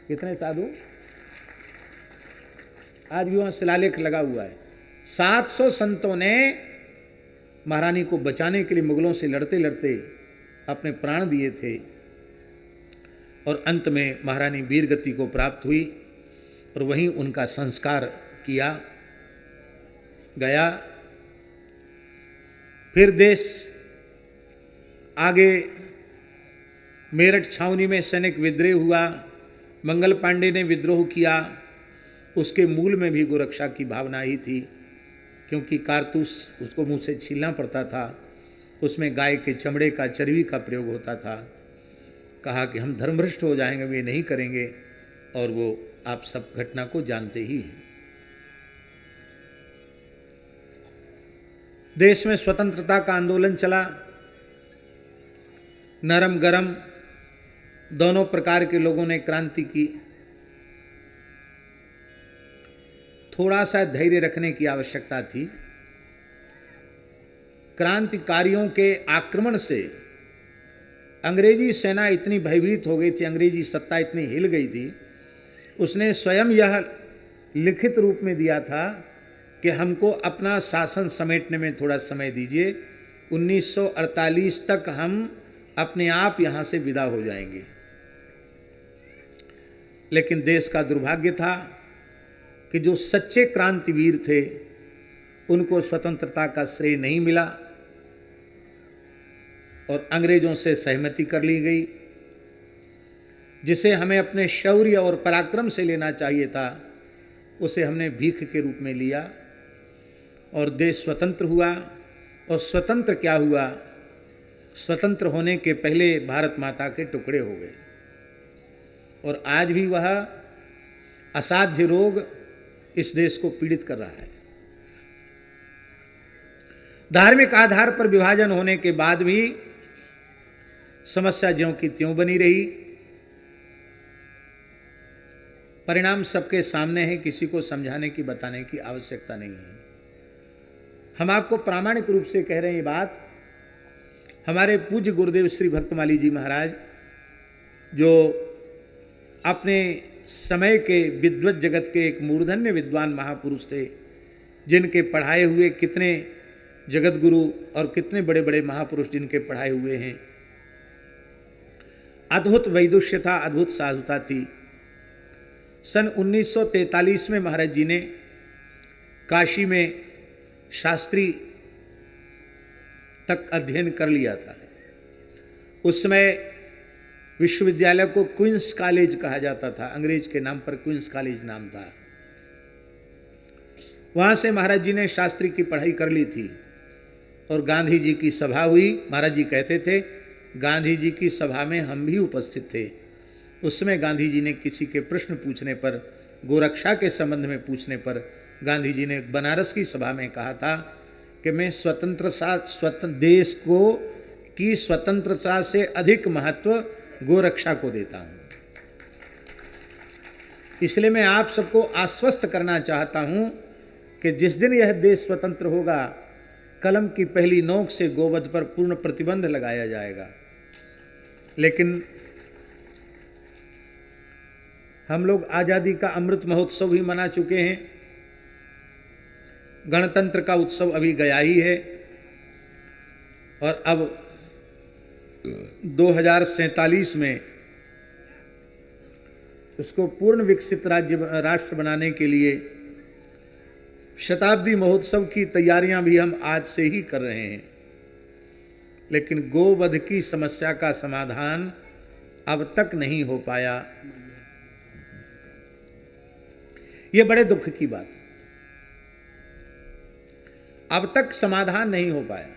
कितने साधु? आज भी वहां शिलालेख लगा हुआ है। 700 संतों ने महारानी को बचाने के लिए मुगलों से लड़ते लड़ते अपने प्राण दिए थे और अंत में महारानी वीरगति को प्राप्त हुई और वहीं उनका संस्कार किया गया। फिर देश आगे मेरठ छावनी में सैनिक विद्रोह हुआ, मंगल पांडे ने विद्रोह किया। उसके मूल में भी गोरक्षा की भावना ही थी, क्योंकि कारतूस उसको मुंह से छीलना पड़ता था, उसमें गाय के चमड़े का चर्बी का प्रयोग होता था। कहा कि हम धर्मभ्रष्ट हो जाएंगे, वे नहीं करेंगे, और वो आप सब घटना को जानते ही हैं। देश में स्वतंत्रता का आंदोलन चला। नरम गरम दोनों प्रकार के लोगों ने क्रांति की। थोड़ा सा धैर्य रखने की आवश्यकता थी। क्रांतिकारियों के आक्रमण से अंग्रेजी सेना इतनी भयभीत हो गई थी, अंग्रेजी सत्ता इतनी हिल गई थी, उसने स्वयं यह लिखित रूप में दिया था कि हमको अपना शासन समेटने में थोड़ा समय दीजिए, 1948 तक हम अपने आप यहाँ से विदा हो जाएंगे। लेकिन देश का दुर्भाग्य था कि जो सच्चे क्रांतिवीर थे उनको स्वतंत्रता का श्रेय नहीं मिला और अंग्रेजों से सहमति कर ली गई। जिसे हमें अपने शौर्य और पराक्रम से लेना चाहिए था, उसे हमने भीख के रूप में लिया और देश स्वतंत्र हुआ। और स्वतंत्र क्या हुआ? स्वतंत्र होने के पहले भारत माता के टुकड़े हो गए और आज भी वह असाध्य रोग इस देश को पीड़ित कर रहा है। धार्मिक आधार पर विभाजन होने के बाद भी समस्या ज्यों की त्यों बनी रही। परिणाम सबके सामने है, किसी को समझाने की बताने की आवश्यकता नहीं है। हम आपको प्रामाणिक रूप से कह रहे हैं ये बात। हमारे पूज्य गुरुदेव श्री भक्तमाली जी महाराज, जो अपने समय के विद्वत जगत के एक मूर्धन्य विद्वान महापुरुष थे, जिनके पढ़ाए हुए कितने जगत गुरु और कितने बड़े बड़े महापुरुष जिनके पढ़ाए हुए हैं। अद्भुत वैदुष्य था, अद्भुत साधुता थी। सन 1943 में महाराज जी ने काशी में शास्त्री तक अध्ययन कर लिया था। उस समय विश्वविद्यालय को क्वींस कॉलेज कहा जाता था, अंग्रेज के नाम पर क्वींस कॉलेज नाम था। वहां से महाराज जी ने शास्त्री की पढ़ाई कर ली थी और गांधी जी की सभा हुई। महाराज जी कहते थे, गांधी जी की सभा में हम भी उपस्थित थे। उस समय गांधी जी ने किसी के प्रश्न पूछने पर, गोरक्षा के संबंध में पूछने पर, गांधी जी ने बनारस की सभा में कहा था कि मैं देश को की स्वतंत्रता से अधिक महत्व गोरक्षा को देता हूं। इसलिए मैं आप सबको आश्वस्त करना चाहता हूं कि जिस दिन यह देश स्वतंत्र होगा, कलम की पहली नोक से गोवध पर पूर्ण प्रतिबंध लगाया जाएगा। लेकिन हम लोग आजादी का अमृत महोत्सव भी मना चुके हैं। गणतंत्र का उत्सव अभी गया ही है और अब 2047 में उसको पूर्ण विकसित राष्ट्र बनाने के लिए शताब्दी महोत्सव की तैयारियां भी हम आज से ही कर रहे हैं। लेकिन गोवध की समस्या का समाधान अब तक नहीं हो पाया। यह बड़े दुख की बात, अब तक समाधान नहीं हो पाया।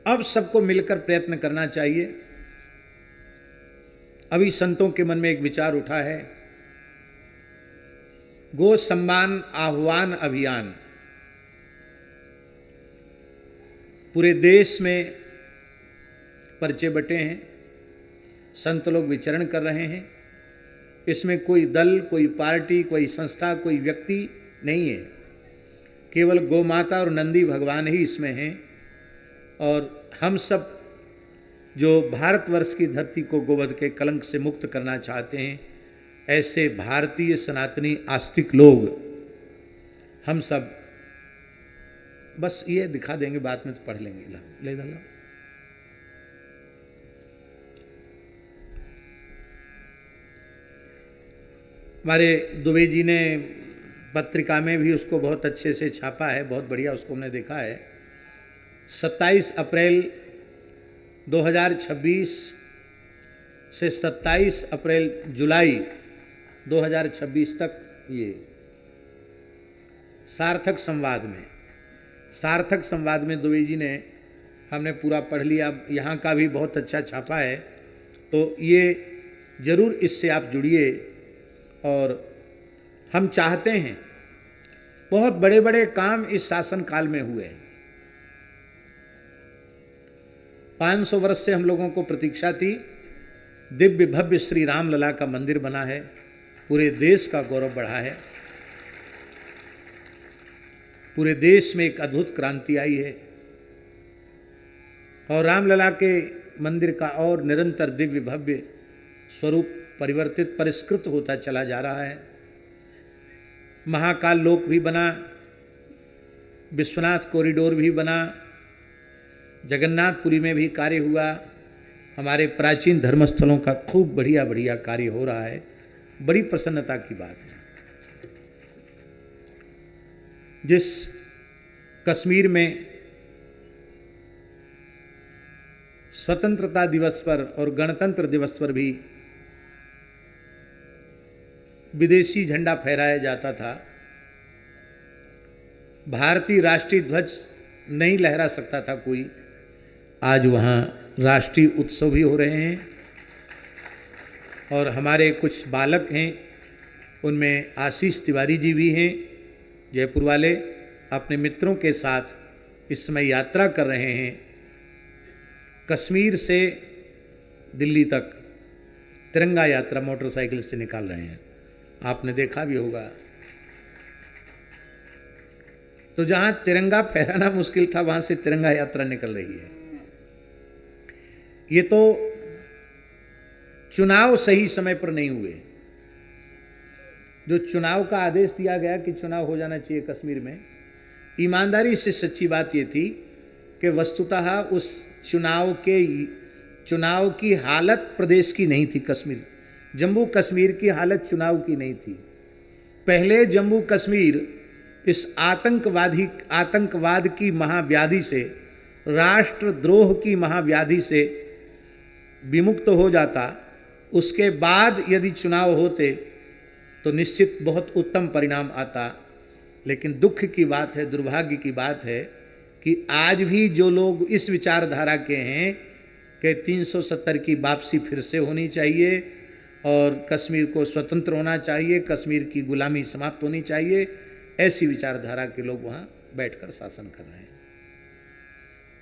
अब सबको मिलकर प्रयत्न करना चाहिए। अभी संतों के मन में एक विचार उठा है, गो सम्मान आह्वान अभियान। पूरे देश में पर्चे बटे हैं, संत लोग विचरण कर रहे हैं। इसमें कोई दल, कोई पार्टी, कोई संस्था, कोई व्यक्ति नहीं है, केवल गौ माता और नंदी भगवान ही इसमें हैं। और हम सब जो भारतवर्ष की धरती को गोवध के कलंक से मुक्त करना चाहते हैं, ऐसे भारतीय सनातनी आस्तिक लोग हम सब बस ये दिखा देंगे, बाद में तो पढ़ लेंगे। ले डालो। हमारे दुबे जी ने पत्रिका में भी उसको बहुत अच्छे से छापा है, बहुत बढ़िया उसको हमने देखा है। 27 अप्रैल 2026 से 27 अप्रैल जुलाई 2026 तक ये सार्थक संवाद में दुबे जी ने हमने पूरा पढ़ लिया। यहाँ का भी बहुत अच्छा छापा है, तो ये जरूर इससे आप जुड़िए। और हम चाहते हैं, बहुत बड़े बड़े काम इस शासन काल में हुए हैं। 500 वर्ष से हम लोगों को प्रतीक्षा थी। दिव्य भव्य श्री राम लला का मंदिर बना है, पूरे देश का गौरव बढ़ा है, पूरे देश में एक अद्भुत क्रांति आई है। और रामलला के मंदिर का और निरंतर दिव्य भव्य स्वरूप परिवर्तित परिष्कृत होता चला जा रहा है। महाकाल लोक भी बना, विश्वनाथ कॉरिडोर भी बना, जगन्नाथपुरी में भी कार्य हुआ। हमारे प्राचीन धर्मस्थलों का खूब बढ़िया बढ़िया कार्य हो रहा है। बड़ी प्रसन्नता की बात है। जिस कश्मीर में स्वतंत्रता दिवस पर और गणतंत्र दिवस पर भी विदेशी झंडा फहराया जाता था, भारतीय राष्ट्रीय ध्वज नहीं लहरा सकता था कोई, आज वहाँ राष्ट्रीय उत्सव भी हो रहे हैं। और हमारे कुछ बालक हैं, उनमें आशीष तिवारी जी भी हैं, जयपुर वाले, अपने मित्रों के साथ इस समय यात्रा कर रहे हैं। कश्मीर से दिल्ली तक तिरंगा यात्रा मोटरसाइकिल से निकाल रहे हैं, आपने देखा भी होगा। तो जहां तिरंगा फहराना मुश्किल था, वहां से तिरंगा यात्रा निकल रही है। ये तो चुनाव सही समय पर नहीं हुए। जो चुनाव का आदेश दिया गया कि चुनाव हो जाना चाहिए कश्मीर में, ईमानदारी से सच्ची बात ये थी कि वस्तुतः उस चुनाव की हालत प्रदेश की नहीं थी। कश्मीर, जम्मू कश्मीर की हालत चुनाव की नहीं थी। पहले जम्मू कश्मीर इस आतंकवाद की महाव्याधि से, राष्ट्रद्रोह की महाव्याधि से विमुक्त हो जाता। उसके बाद यदि चुनाव होते तो निश्चित बहुत उत्तम परिणाम आता। लेकिन दुख की बात है, दुर्भाग्य की बात है कि आज भी जो लोग इस विचारधारा के हैं कि 370 की वापसी फिर से होनी चाहिए और कश्मीर को स्वतंत्र होना चाहिए, कश्मीर की गुलामी समाप्त होनी चाहिए, ऐसी विचारधारा के लोग वहाँ बैठकर शासन कर रहे हैं।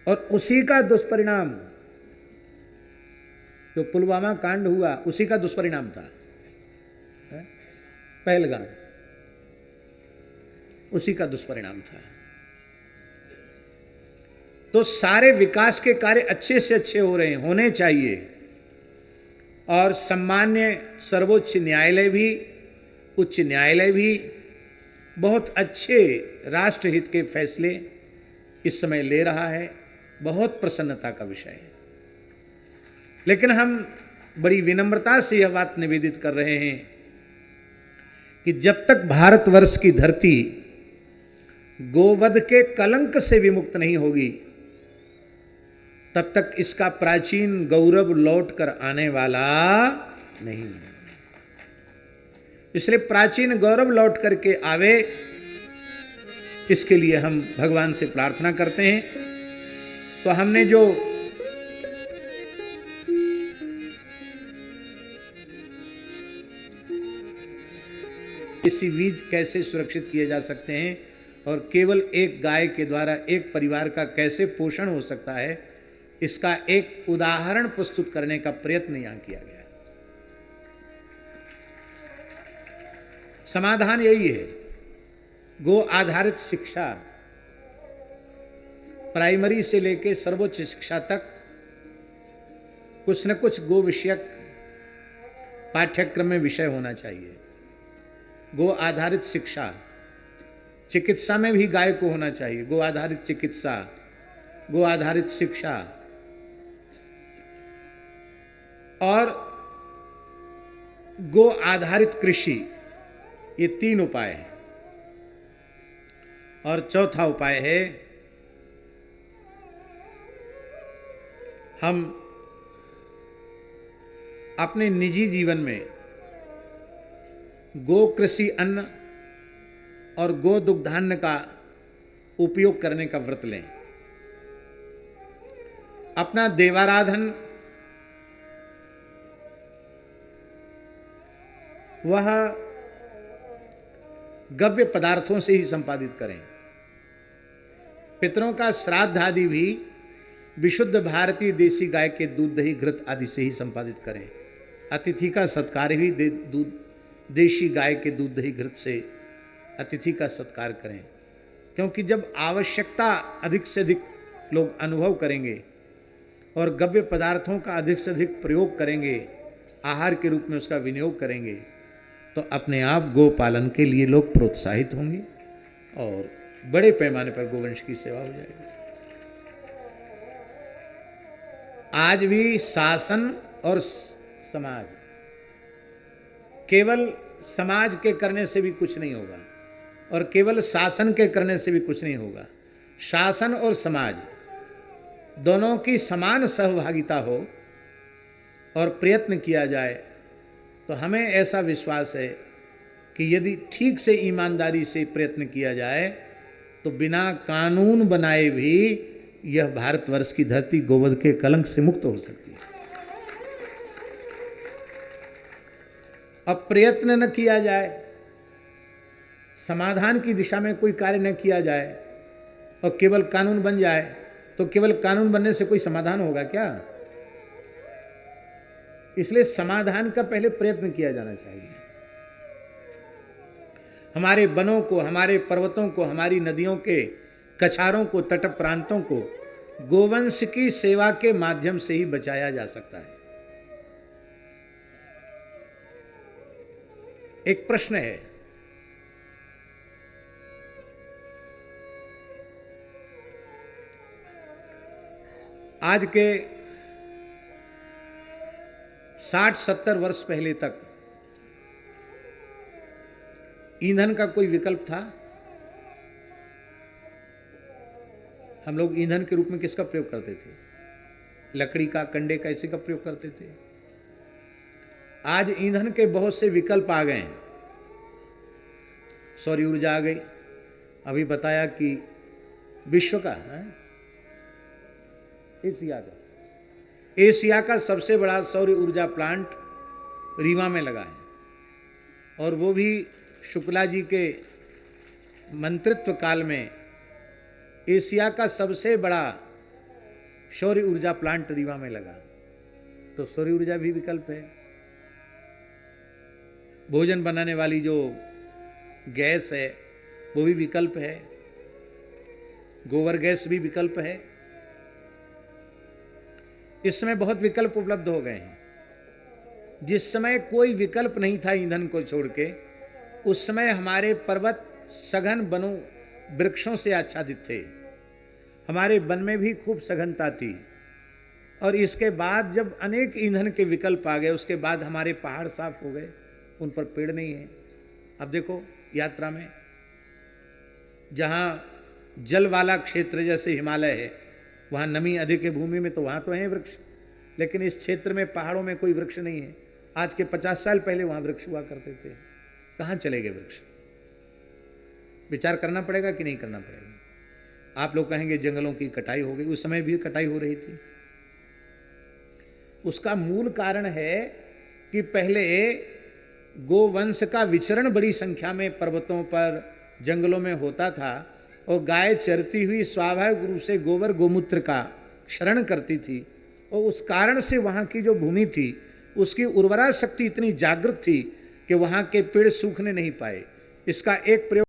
और उसी का दुष्परिणाम, जो पुलवामा कांड हुआ, उसी का दुष्परिणाम था। पहलगाम उसी का दुष्परिणाम था। तो सारे विकास के कार्य अच्छे से अच्छे हो रहे हैं, होने चाहिए। और सम्मान्य सर्वोच्च न्यायालय भी, उच्च न्यायालय भी बहुत अच्छे राष्ट्रहित के फैसले इस समय ले रहा है। बहुत प्रसन्नता का विषय है। लेकिन हम बड़ी विनम्रता से यह बात निवेदित कर रहे हैं कि जब तक भारतवर्ष की धरती गोवध के कलंक से विमुक्त नहीं होगी, तब तक इसका प्राचीन गौरव लौट कर आने वाला नहीं। इसलिए प्राचीन गौरव लौट करके आवे, इसके लिए हम भगवान से प्रार्थना करते हैं। तो हमने जो देसी बीज कैसे सुरक्षित किए जा सकते हैं और केवल एक गाय के द्वारा एक परिवार का कैसे पोषण हो सकता है, इसका एक उदाहरण प्रस्तुत करने का प्रयत्न यहां किया गया है। समाधान यही है, गो आधारित शिक्षा प्राइमरी से लेकर सर्वोच्च शिक्षा तक कुछ न कुछ गो विषयक पाठ्यक्रम में विषय होना चाहिए। गो आधारित शिक्षा, चिकित्सा में भी गाय को होना चाहिए, गो आधारित चिकित्सा, गो आधारित शिक्षा और गो आधारित कृषि, ये 3 उपाय हैं। और चौथा उपाय है, हम अपने निजी जीवन में गो कृषि अन्न और गो दुग्धान्न का उपयोग करने का व्रत लें। अपना देवाराधन वह गव्य पदार्थों से ही संपादित करें। पितरों का श्राद्ध आदि भी विशुद्ध भारतीय देसी गाय के दूध दही घृत आदि से ही संपादित करें। अतिथि का सत्कार भी देशी गाय के दूध दही घृत से अतिथि का सत्कार करें, क्योंकि जब आवश्यकता अधिक से अधिक लोग अनुभव करेंगे और गव्य पदार्थों का अधिक से अधिक प्रयोग करेंगे, आहार के रूप में उसका विनियोग करेंगे, तो अपने आप गो पालन के लिए लोग प्रोत्साहित होंगे और बड़े पैमाने पर गोवंश की सेवा हो जाएगी। आज भी शासन और समाज, केवल समाज के करने से भी कुछ नहीं होगा और केवल शासन के करने से भी कुछ नहीं होगा। शासन और समाज दोनों की समान सहभागिता हो और प्रयत्न किया जाए, तो हमें ऐसा विश्वास है कि यदि ठीक से ईमानदारी से प्रयत्न किया जाए तो बिना कानून बनाए भी यह भारतवर्ष की धरती गोवध के कलंक से मुक्त हो सकती है। अब प्रयत्न न किया जाए, समाधान की दिशा में कोई कार्य न किया जाए और केवल कानून बन जाए, तो केवल कानून बनने से कोई समाधान होगा क्या? इसलिए समाधान का पहले प्रयत्न किया जाना चाहिए। हमारे वनों को, हमारे पर्वतों को, हमारी नदियों के कछारों को, तट प्रांतों को गोवंश की सेवा के माध्यम से ही बचाया जा सकता है। एक प्रश्न है, आज के 60-70 वर्ष पहले तक ईंधन का कोई विकल्प था? हम लोग ईंधन के रूप में किसका प्रयोग करते थे? लकड़ी का, कंडे का, इसी का प्रयोग करते थे। आज ईंधन के बहुत से विकल्प आ गए हैं। सौर ऊर्जा आ गई। अभी बताया कि विश्व का एशिया का सबसे बड़ा सौर ऊर्जा प्लांट रीवा में लगा है और वो भी शुक्ला जी के मंत्रित्व काल में एशिया का सबसे बड़ा सौर ऊर्जा प्लांट रीवा में लगा। तो सौर ऊर्जा भी विकल्प है। भोजन बनाने वाली जो गैस है वो भी विकल्प है। गोबर गैस भी विकल्प है। इस समय बहुत विकल्प उपलब्ध हो गए हैं। जिस समय कोई विकल्प नहीं था ईंधन को छोड़ के, उस समय हमारे पर्वत सघन वनों वृक्षों से आच्छादित थे। हमारे वन में भी खूब सघनता थी। और इसके बाद जब अनेक ईंधन के विकल्प आ गए, उसके बाद हमारे पहाड़ साफ हो गए, उन पर पेड़ नहीं है। अब देखो यात्रा में जहाँ जल वाला क्षेत्र जैसे हिमालय है, वहाँ नमी अधिक है भूमि में, तो वहाँ तो हैं वृक्ष, लेकिन इस क्षेत्र में पहाड़ों में कोई वृक्ष नहीं है। आज के 50 साल पहले वहाँ वृक्ष हुआ करते थे। कहाँ चले गए वृक्ष? विचार करना पड़ेगा कि नहीं करना पड़ेगा? आप लोग कहेंगे जंगलों की कटाई हो गई, उस समय भी कटाई हो रही थी। उसका मूल कारण है कि पहले गोवंश का विचरण बड़ी संख्या में पर्वतों पर, जंगलों में होता था, और गाय चरती हुई स्वाभाविक रूप से गोबर गोमूत्र का क्षरण करती थी, और उस कारण से वहाँ की जो भूमि थी उसकी उर्वरा शक्ति इतनी जागृत थी कि वहाँ के पेड़ सूखने नहीं पाए। इसका एक प्रयोग